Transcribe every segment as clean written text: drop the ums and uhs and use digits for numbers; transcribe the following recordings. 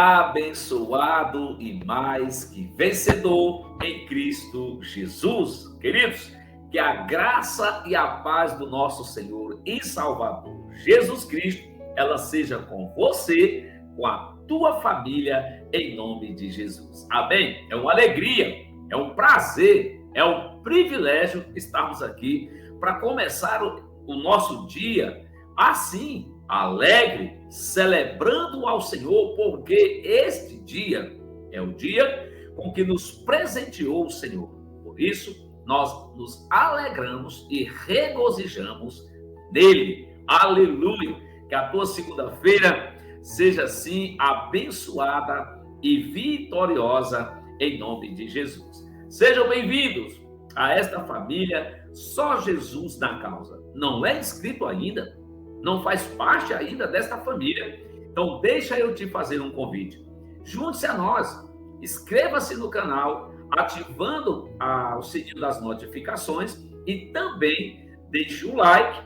abençoado e mais que vencedor em Cristo Jesus. Queridos, que a graça e a paz do nosso Senhor e Salvador Jesus Cristo, ela seja com você, com a tua família, em nome de Jesus. Amém? É uma alegria, é um prazer, é um privilégio estarmos aqui para começar o nosso dia assim, alegre, celebrando ao Senhor, porque este dia é o dia com que nos presenteou o Senhor. Por isso, nós nos alegramos e regozijamos nele. Aleluia! Que a tua segunda-feira seja assim abençoada e vitoriosa em nome de Jesus. Sejam bem-vindos a esta família Só Jesus na Causa. Não é inscrito ainda? Não faz parte ainda desta família? Então deixa eu te fazer um convite. Junte-se a nós, inscreva-se no canal, ativando o sininho das notificações e também deixe o like,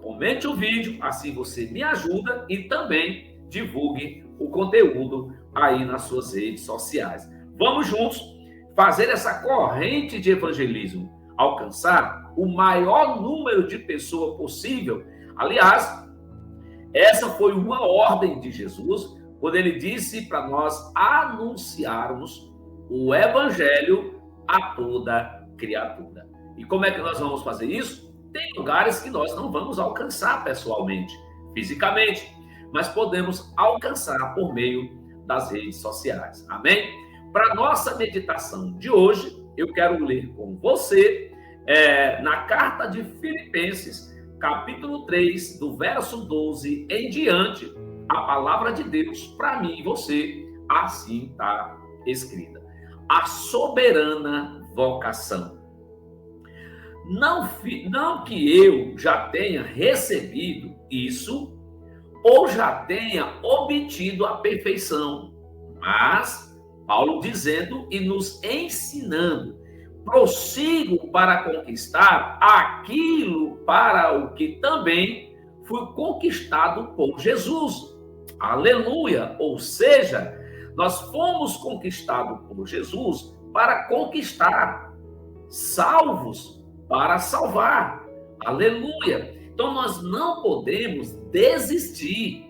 comente o vídeo, assim você me ajuda e também divulgue o conteúdo aí nas suas redes sociais. Vamos juntos fazer essa corrente de evangelismo, alcançar o maior número de pessoas possível. Aliás, essa foi uma ordem de Jesus, quando ele disse para nós anunciarmos o evangelho a toda criatura. E como é que nós vamos fazer isso? Tem lugares que nós não vamos alcançar pessoalmente, fisicamente, mas podemos alcançar por meio das redes sociais. Amém? Para nossa meditação de hoje, eu quero ler com você na carta de Filipenses, capítulo 3, do verso 12 em diante, a palavra de Deus para mim e você, assim está escrita. A soberana vocação. Não que eu já tenha recebido isso, ou já tenha obtido a perfeição, mas Paulo dizendo e nos ensinando, prossigo para conquistar aquilo para o que também fui conquistado por Jesus. Aleluia! Ou seja, nós fomos conquistados por Jesus para conquistar, salvos para salvar. Aleluia! Então nós não podemos desistir,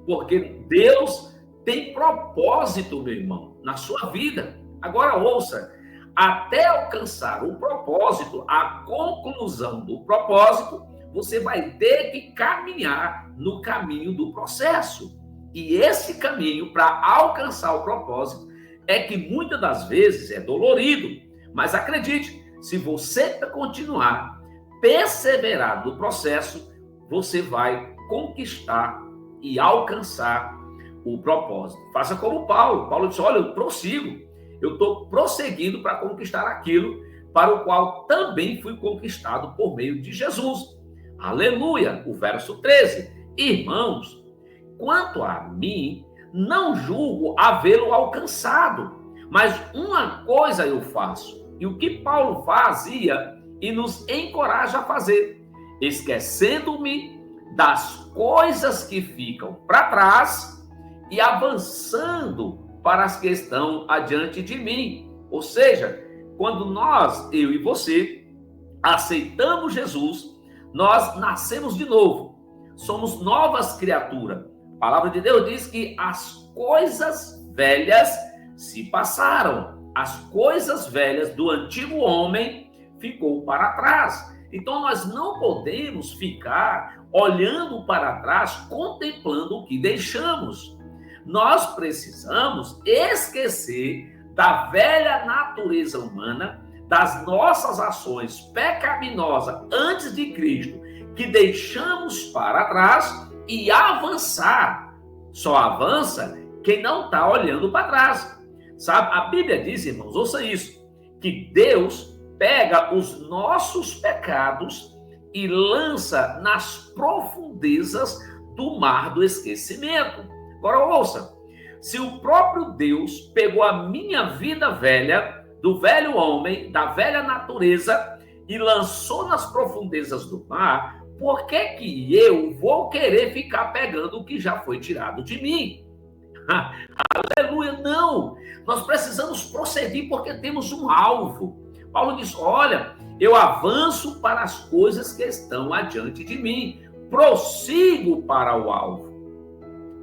porque Deus tem propósito, meu irmão, na sua vida. Agora ouça, até alcançar o propósito, a conclusão do propósito, você vai ter que caminhar no caminho do processo. E esse caminho para alcançar o propósito é que muitas das vezes é dolorido. Mas acredite, se você continuar, perseverar no processo, você vai conquistar e alcançar o propósito. Faça como Paulo. Paulo disse, olha, eu prossigo. Eu estou prosseguindo para conquistar aquilo para o qual também fui conquistado por meio de Jesus. Aleluia! O verso 13. Irmãos, quanto a mim, não julgo havê-lo alcançado, mas uma coisa eu faço, e o que Paulo fazia e nos encoraja a fazer, esquecendo-me das coisas que ficam para trás e avançando para as que estão adiante de mim. Ou seja, quando nós, eu e você, aceitamos Jesus, nós nascemos de novo. Somos novas criaturas. A palavra de Deus diz que as coisas velhas se passaram. As coisas velhas do antigo homem ficou para trás. Então nós não podemos ficar olhando para trás, contemplando o que deixamos. Nós precisamos esquecer da velha natureza humana, das nossas ações pecaminosas antes de Cristo, que deixamos para trás e avançar. Só avança quem não está olhando para trás. Sabe, a Bíblia diz, irmãos, ouça isso, que Deus pega os nossos pecados e lança nas profundezas do mar do esquecimento. Agora ouça, se o próprio Deus pegou a minha vida velha, do velho homem, da velha natureza, e lançou nas profundezas do mar, por que que eu vou querer ficar pegando o que já foi tirado de mim? Aleluia, não. Nós precisamos prosseguir porque temos um alvo. Paulo diz, olha, eu avanço para as coisas que estão adiante de mim. Prossigo para o alvo,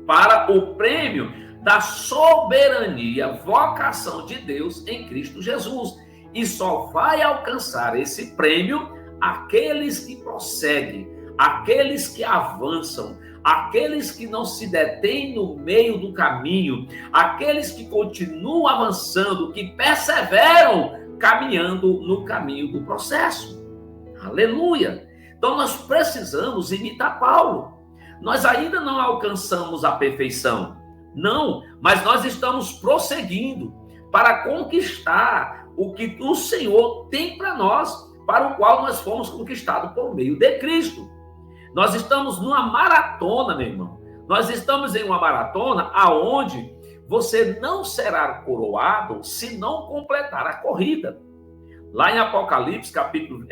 para o prêmio da soberania, vocação de Deus em Cristo Jesus. E só vai alcançar esse prêmio aqueles que prosseguem, aqueles que avançam, aqueles que não se detêm no meio do caminho, aqueles que continuam avançando, que perseveram caminhando no caminho do processo. Aleluia! Então nós precisamos imitar Paulo. Nós ainda não alcançamos a perfeição, não, mas nós estamos prosseguindo para conquistar o que o Senhor tem para nós, para o qual nós fomos conquistados por meio de Cristo. Nós estamos numa maratona, meu irmão. Nós estamos em uma maratona aonde você não será coroado se não completar a corrida. Lá em Apocalipse, capítulo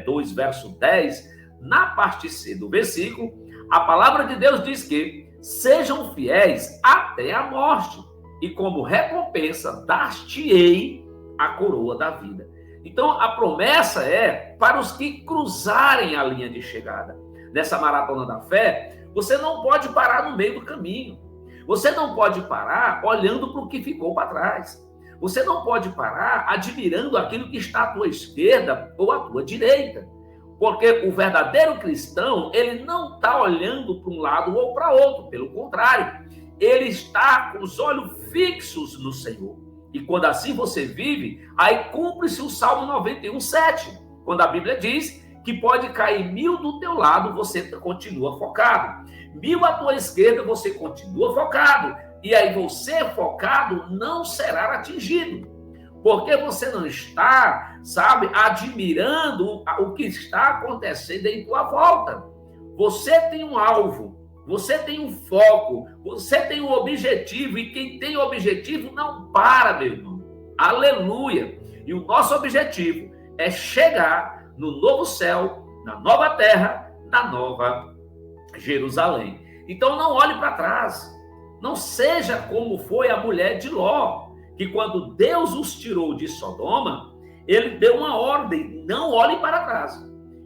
2, verso 10, na parte C do versículo, a palavra de Deus diz que sejam fiéis até a morte, e como recompensa dar-te-ei a coroa da vida. Então, a promessa é para os que cruzarem a linha de chegada. Nessa maratona da fé, você não pode parar no meio do caminho. Você não pode parar olhando para o que ficou para trás. Você não pode parar admirando aquilo que está à tua esquerda ou à tua direita. Porque o verdadeiro cristão, ele não está olhando para um lado ou para outro. Pelo contrário, ele está com os olhos fixos no Senhor. E quando assim você vive, aí cumpre-se o Salmo 91:7, quando a Bíblia diz que pode cair 1000 do teu lado, você continua focado. 1000 à tua esquerda, você continua focado. E aí você focado não será atingido. Porque você não está, sabe, admirando o que está acontecendo em tua volta. Você tem um alvo, você tem um foco, você tem um objetivo, e quem tem objetivo não para, meu irmão. Aleluia! E o nosso objetivo é chegar no novo céu, na nova terra, na nova Jerusalém. Então não olhe para trás. Não seja como foi a mulher de Ló, que quando Deus os tirou de Sodoma, ele deu uma ordem, não olhe para trás.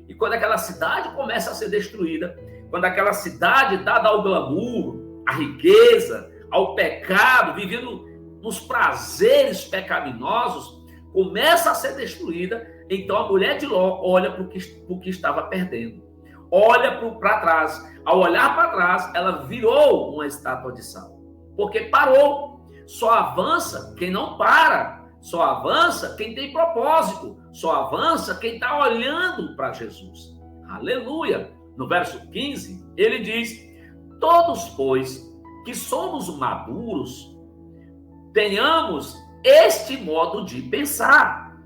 E quando aquela cidade começa a ser destruída, quando aquela cidade dada ao glamour, à riqueza, ao pecado, vivendo nos prazeres pecaminosos, começa a ser destruída, então a mulher de Ló olha para o que estava perdendo. Olha para trás. Ao olhar para trás, ela virou uma estátua de sal. Porque parou. Só avança quem não para. Só avança quem tem propósito. Só avança quem está olhando para Jesus. Aleluia! No verso 15, ele diz: todos, pois, que somos maduros, tenhamos este modo de pensar.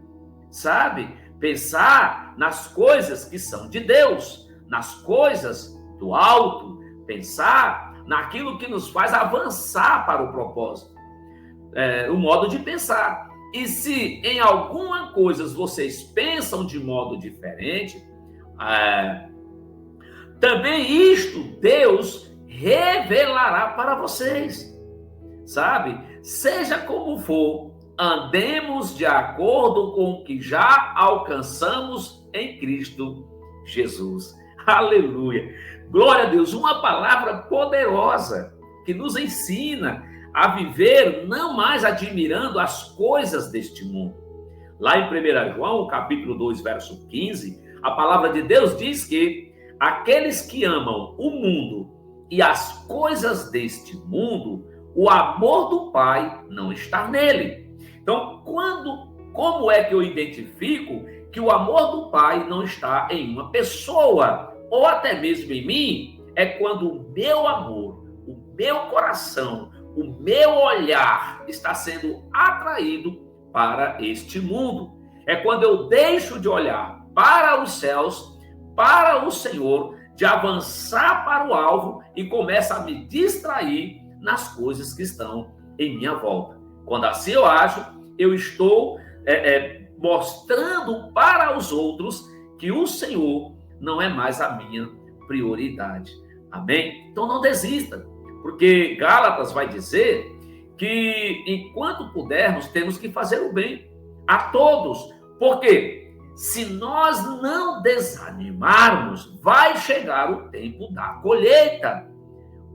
Sabe? Pensar nas coisas que são de Deus, nas coisas do alto, pensar naquilo que nos faz avançar para o propósito. O modo de pensar. E se em alguma coisa vocês pensam de modo diferente, também isto Deus revelará para vocês. Sabe? Seja como for, andemos de acordo com o que já alcançamos em Cristo Jesus. Aleluia! Glória a Deus! Uma palavra poderosa que nos ensina a viver não mais admirando as coisas deste mundo. Lá em 1 João, capítulo 2, verso 15, a palavra de Deus diz que aqueles que amam o mundo e as coisas deste mundo, o amor do Pai não está nele. Então, como é que eu identifico que o amor do Pai não está em uma pessoa, ou até mesmo em mim? É quando o meu amor, o meu coração, o meu olhar está sendo atraído para este mundo. É quando eu deixo de olhar para os céus, para o Senhor, de avançar para o alvo e começo a me distrair nas coisas que estão em minha volta. Quando assim eu acho, eu estou mostrando para os outros que o Senhor não é mais a minha prioridade. Amém? Então não desista. Porque Gálatas vai dizer que, enquanto pudermos, temos que fazer o bem a todos. Porque se nós não desanimarmos, vai chegar o tempo da colheita.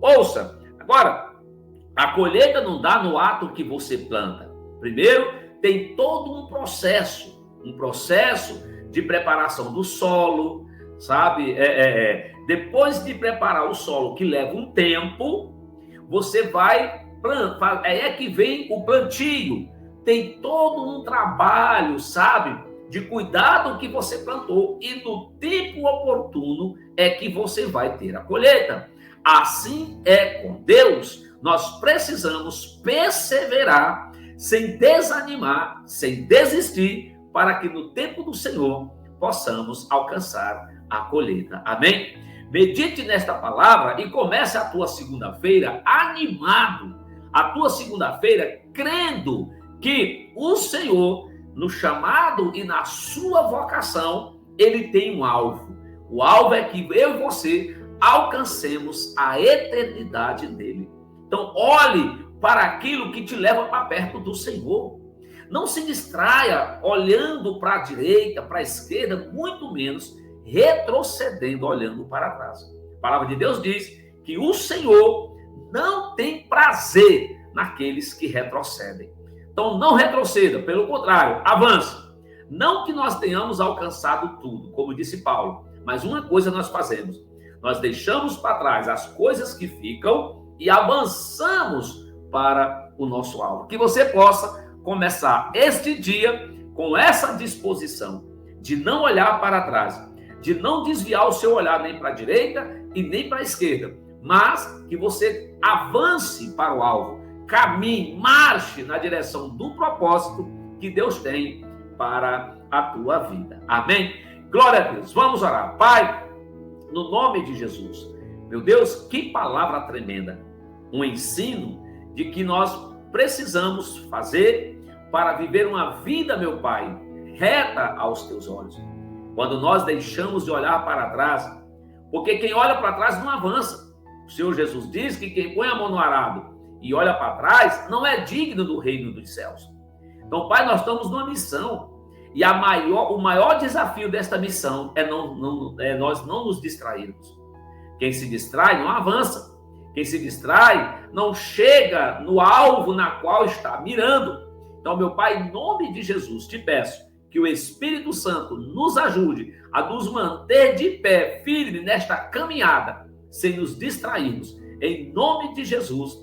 Ouça, agora, a colheita não dá no ato que você planta. Primeiro, tem todo um processo de preparação do solo, sabe? Depois de preparar o solo, que leva um tempo, você vai plantar, é que vem o plantio. Tem todo um trabalho, sabe? De cuidado que você plantou, e no tempo oportuno é que você vai ter a colheita. Assim é com Deus. Nós precisamos perseverar, sem desanimar, sem desistir, para que no tempo do Senhor possamos alcançar a colheita. Amém? Medite nesta palavra e comece a tua segunda-feira animado, a tua segunda-feira crendo que o Senhor, no chamado e na sua vocação, ele tem um alvo. O alvo é que eu e você alcancemos a eternidade dele. Então, olhe para aquilo que te leva para perto do Senhor. Não se distraia olhando para a direita, para a esquerda, muito menos retrocedendo, olhando para trás. A palavra de Deus diz que o Senhor não tem prazer naqueles que retrocedem. Então, não retroceda, pelo contrário, avance. Não que nós tenhamos alcançado tudo, como disse Paulo, mas uma coisa nós fazemos: nós deixamos para trás as coisas que ficam e avançamos para o nosso alvo. Que você possa começar este dia com essa disposição de não olhar para trás, de não desviar o seu olhar nem para a direita e nem para a esquerda, mas que você avance para o alvo, caminhe, marche na direção do propósito que Deus tem para a tua vida. Amém? Glória a Deus. Vamos orar. Pai, no nome de Jesus, meu Deus, que palavra tremenda. Um ensino de que nós precisamos fazer para viver uma vida, meu Pai, reta aos teus olhos. Quando nós deixamos de olhar para trás, porque quem olha para trás não avança. O Senhor Jesus diz que quem põe a mão no arado e olha para trás não é digno do reino dos céus. Então, Pai, nós estamos numa missão, e o maior desafio desta missão é nós não nos distrairmos. Quem se distrai não avança. Quem se distrai não chega no alvo na qual está mirando. Então, meu Pai, em nome de Jesus, te peço que o Espírito Santo nos ajude a nos manter de pé, firme nesta caminhada, sem nos distrairmos. Em nome de Jesus,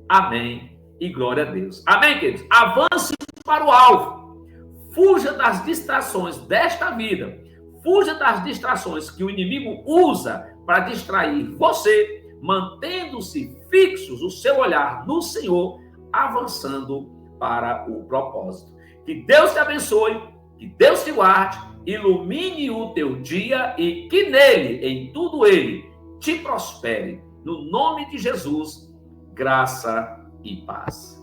amém e glória a Deus. Amém, queridos? Avance para o alvo. Fuja das distrações desta vida. Fuja das distrações que o inimigo usa para distrair você, mantendo-se fixos o seu olhar no Senhor, avançando para o propósito. Que Deus te abençoe, que Deus te guarde, ilumine o teu dia e que nele, em tudo ele, te prospere. No nome de Jesus, graça e paz.